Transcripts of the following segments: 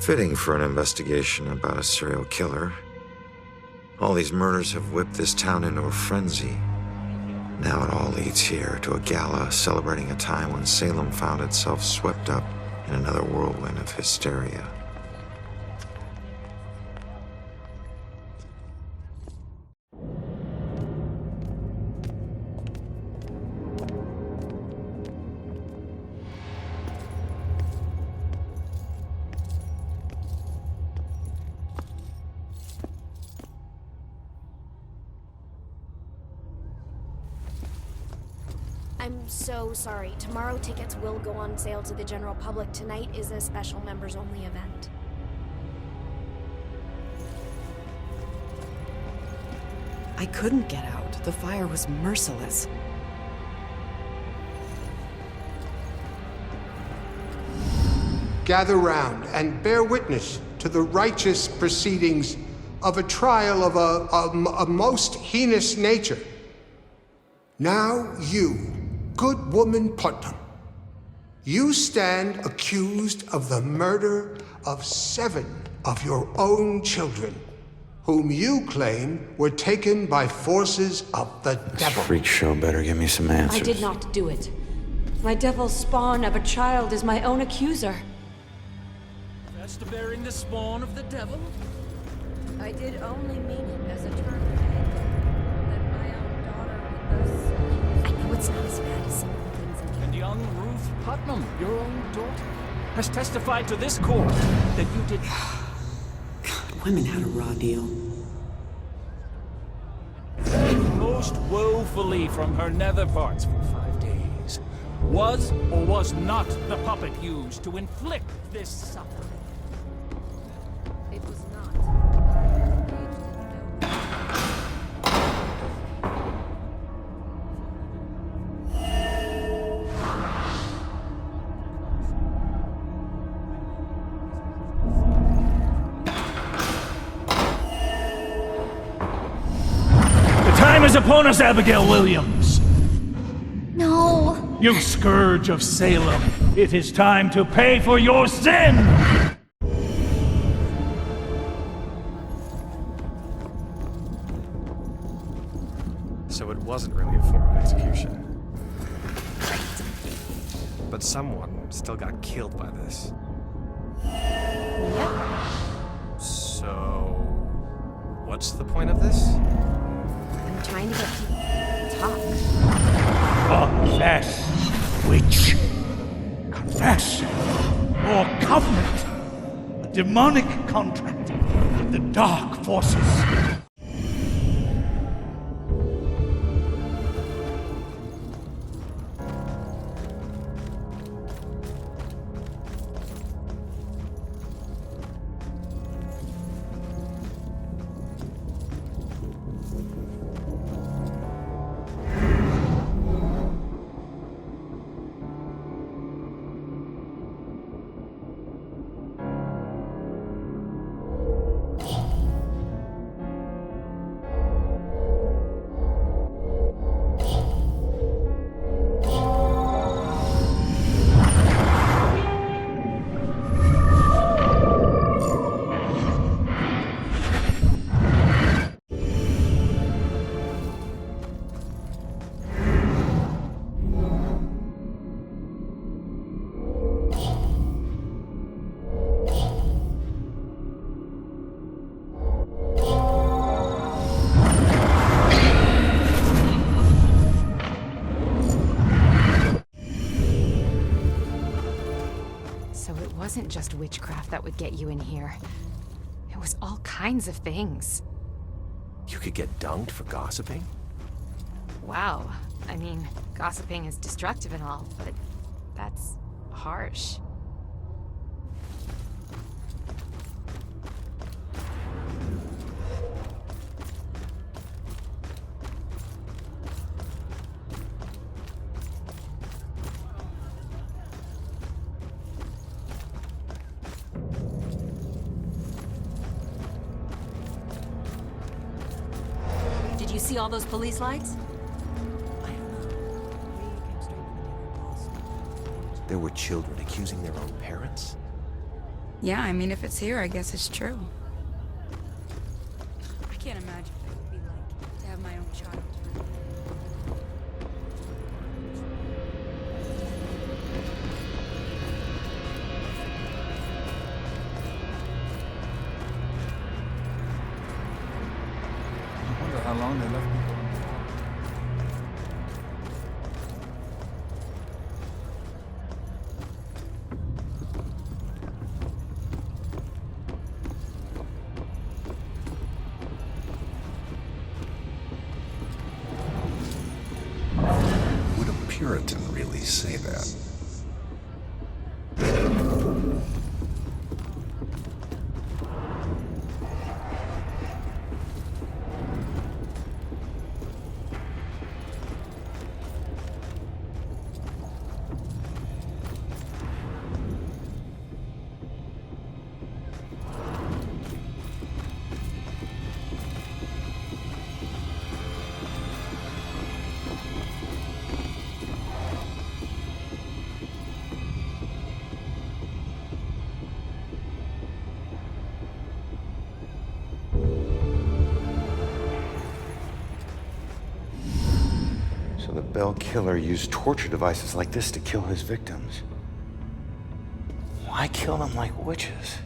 Fitting for an investigation about a serial killer. All these murders have whipped this town into a frenzy. Now it all leads here to a gala celebrating a time when Salem found itself swept up in another whirlwind of hysteria. I'm so sorry. Tomorrow tickets will go on sale to the general public. Tonight is a special members-only event. I couldn't get out. The fire was merciless. Gather round and bear witness to the righteous proceedings of a trial of a most heinous nature. Now you, good woman Putnam, you stand accused of the murder of 7 of your own children, whom you claim were taken by forces of the devil. This freak show better give me some answers. I did not do it. My devil spawn of a child is my own accuser. That's bearing the spawn of the devil? I did only mean it as a term that my own daughter would thus... I know it's not as bad as some of the things in And young Ruth Putnam, your own daughter, has testified to this court that you did... God, women had a raw deal. most woefully from her nether parts for 5 days. Was or was not the puppet used to inflict this suffering? It was not. Time is upon us, Abigail Williams! No! You scourge of Salem, it is time to pay for your sin! So it wasn't really a formal execution. But someone still got killed by this. Yep. So... what's the point of this? I'm trying to get people to talk. Confess, witch. Confess. Your covenant. A demonic contract with the dark forces. So it wasn't just witchcraft that would get you in here. It was all kinds of things. You could get dunked for gossiping? Wow. I mean, gossiping is destructive and all, but that's harsh. Did you see all those police lights? There were children accusing their own parents? Yeah, I mean, if it's here, I guess it's true. I can't imagine what it would be like to have my own child. I wonder how long they left people on the farm. Would a Puritan really say that? So the Bell killer used torture devices like this to kill his victims. Why kill them like witches?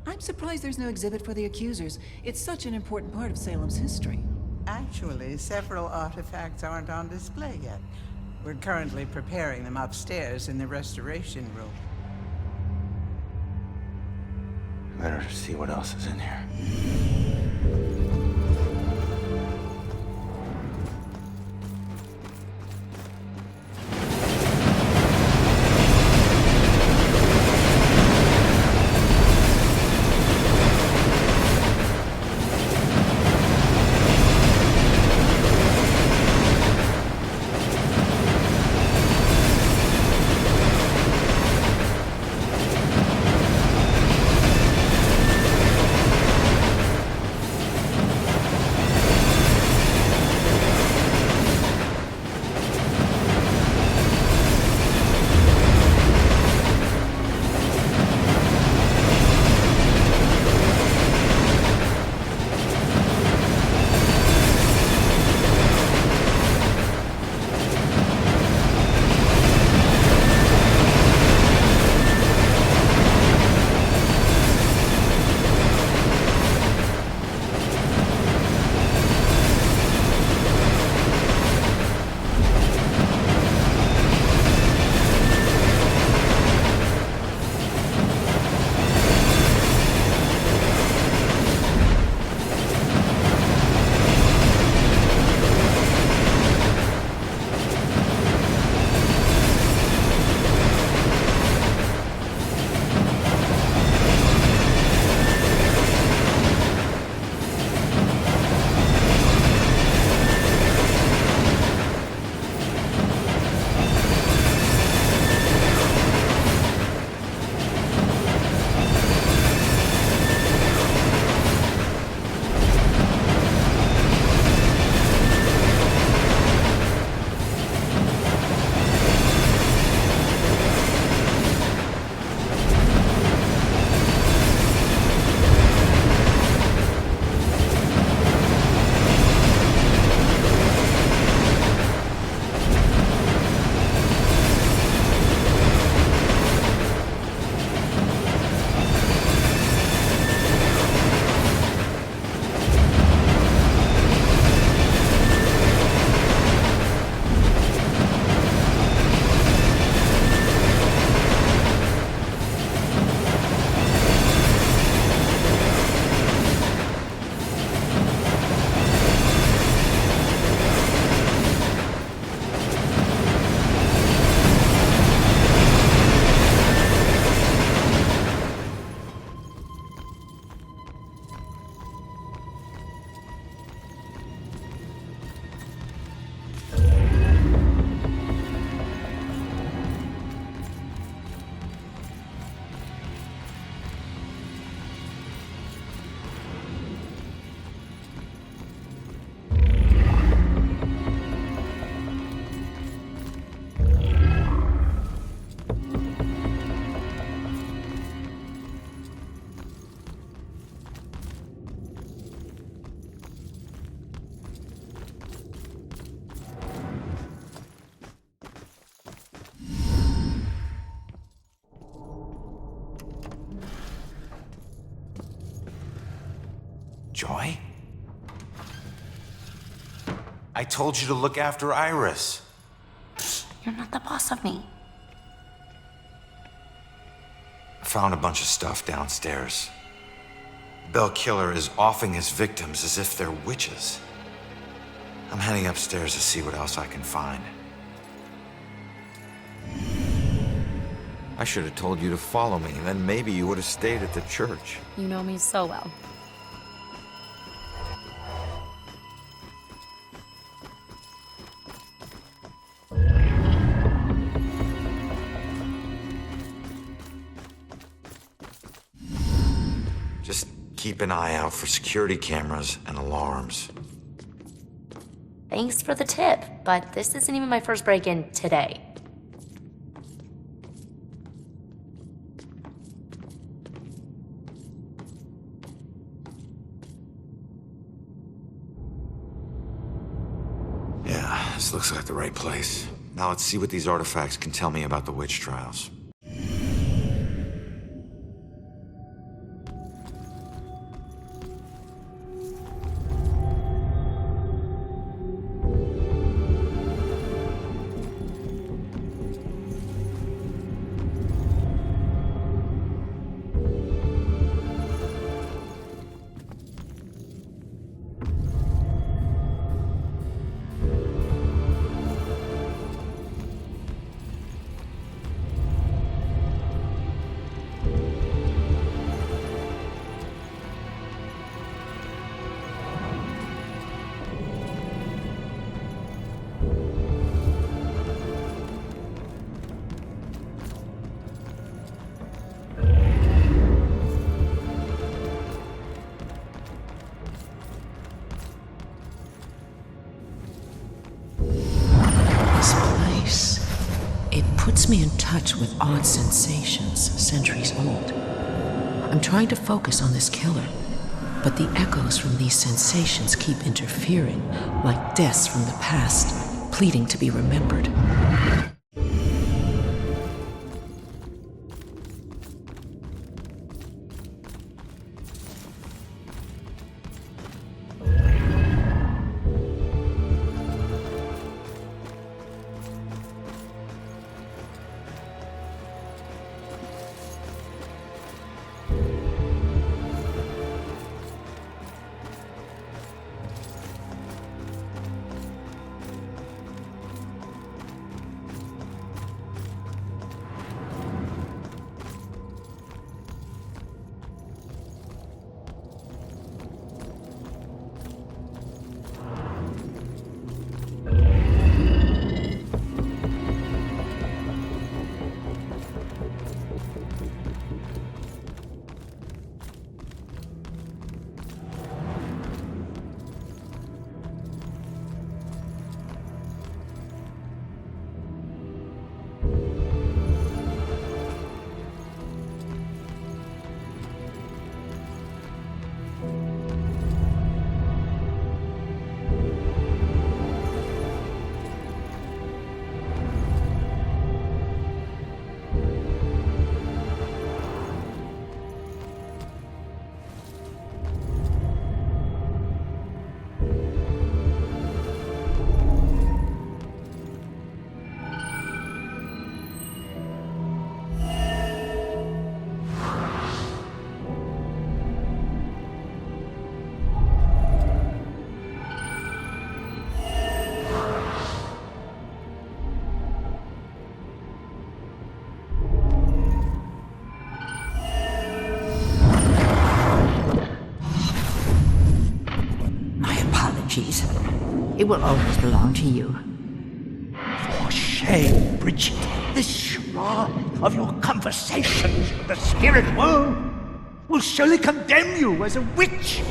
I'm surprised there's no exhibit for the accusers. It's such an important part of Salem's history. Actually, several artifacts aren't on display yet. We're currently preparing them upstairs in the restoration room. Better see what else is in here. Joy? I told you to look after Iris. You're not the boss of me. I found a bunch of stuff downstairs. Bell Killer is offing his victims as if they're witches. I'm heading upstairs to see what else I can find. I should have told you to follow me, and then maybe you would have stayed at the church. You know me so well. Just keep an eye out for security cameras and alarms. Thanks for the tip, but this isn't even my first break-in today. Yeah, this looks like the right place. Now let's see what these artifacts can tell me about the witch trials. Puts me in touch with odd sensations centuries old. I'm trying to focus on this killer, but the echoes from these sensations keep interfering, like deaths from the past, pleading to be remembered. It will always belong to you. For shame, Bridget. This charade of your conversations with the spirit world will surely condemn you as a witch.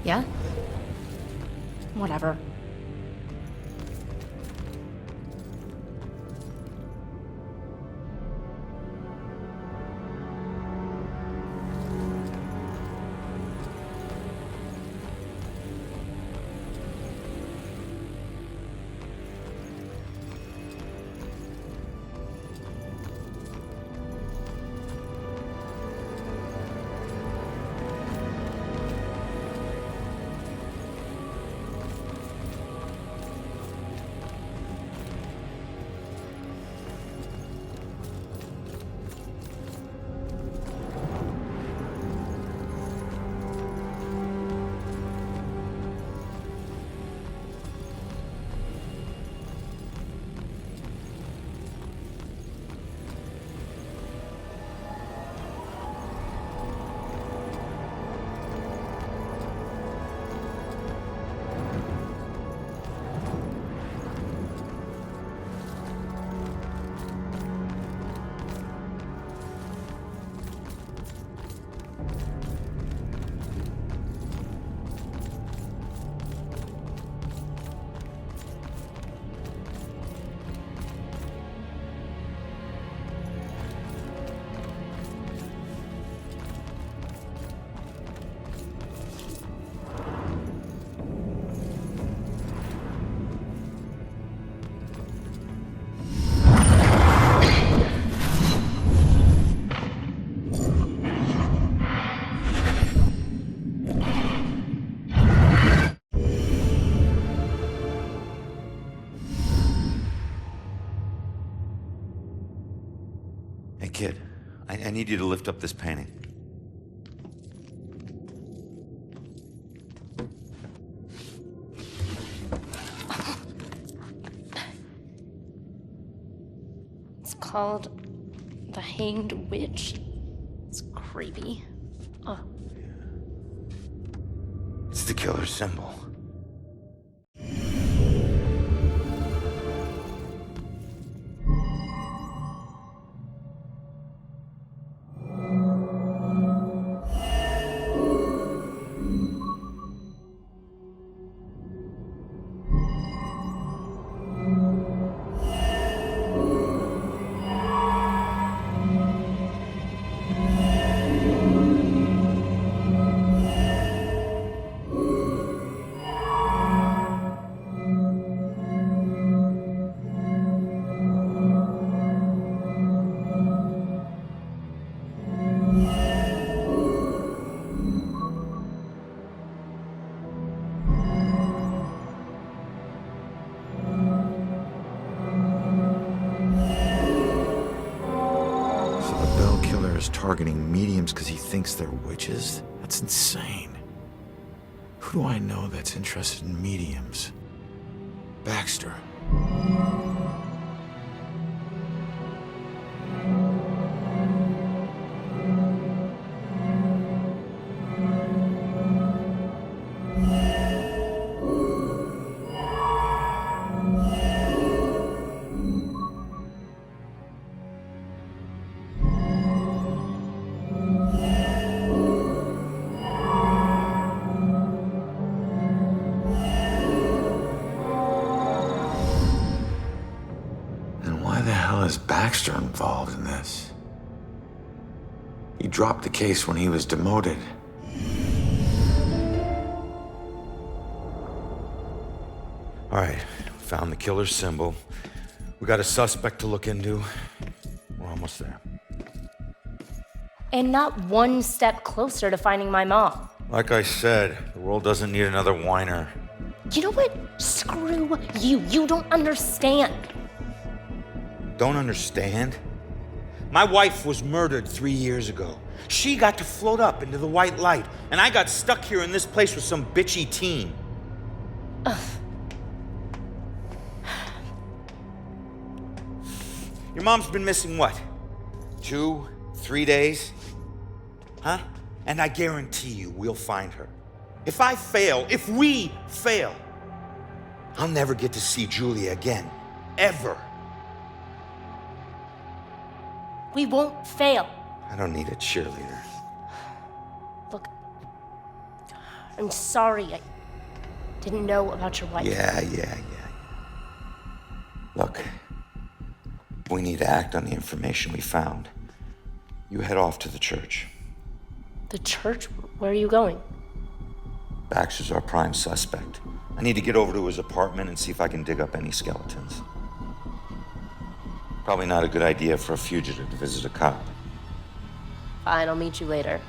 Yeah? Whatever. Hey, kid. I need you to lift up this painting. It's called The Hanged Witch. It's creepy. Oh. It's the killer's symbol. Targeting mediums because he thinks they're witches? That's insane. Who do I know that's interested in mediums? Baxter. Is Baxter involved in this? He dropped the case when he was demoted. All right, found the killer's symbol. We got a suspect to look into. We're almost there. And not one step closer to finding my mom. Like I said, the world doesn't need another whiner. You know what? Screw you. You don't understand. Don't understand? My wife was murdered 3 years ago. She got to float up into the white light, and I got stuck here in this place with some bitchy teen. Ugh. Your mom's been missing what? 2, 3 days? Huh? And I guarantee you we'll find her. If I fail, if we fail, I'll never get to see Julia again. Ever. We won't fail. I don't need a cheerleader. Look, I'm sorry. I didn't know about your wife. Yeah. Look, we need to act on the information we found. You head off to the church. The church? Where are you going? Baxter's our prime suspect. I need to get over to his apartment and see if I can dig up any skeletons. Probably not a good idea for a fugitive to visit a cop. Fine, I'll meet you later.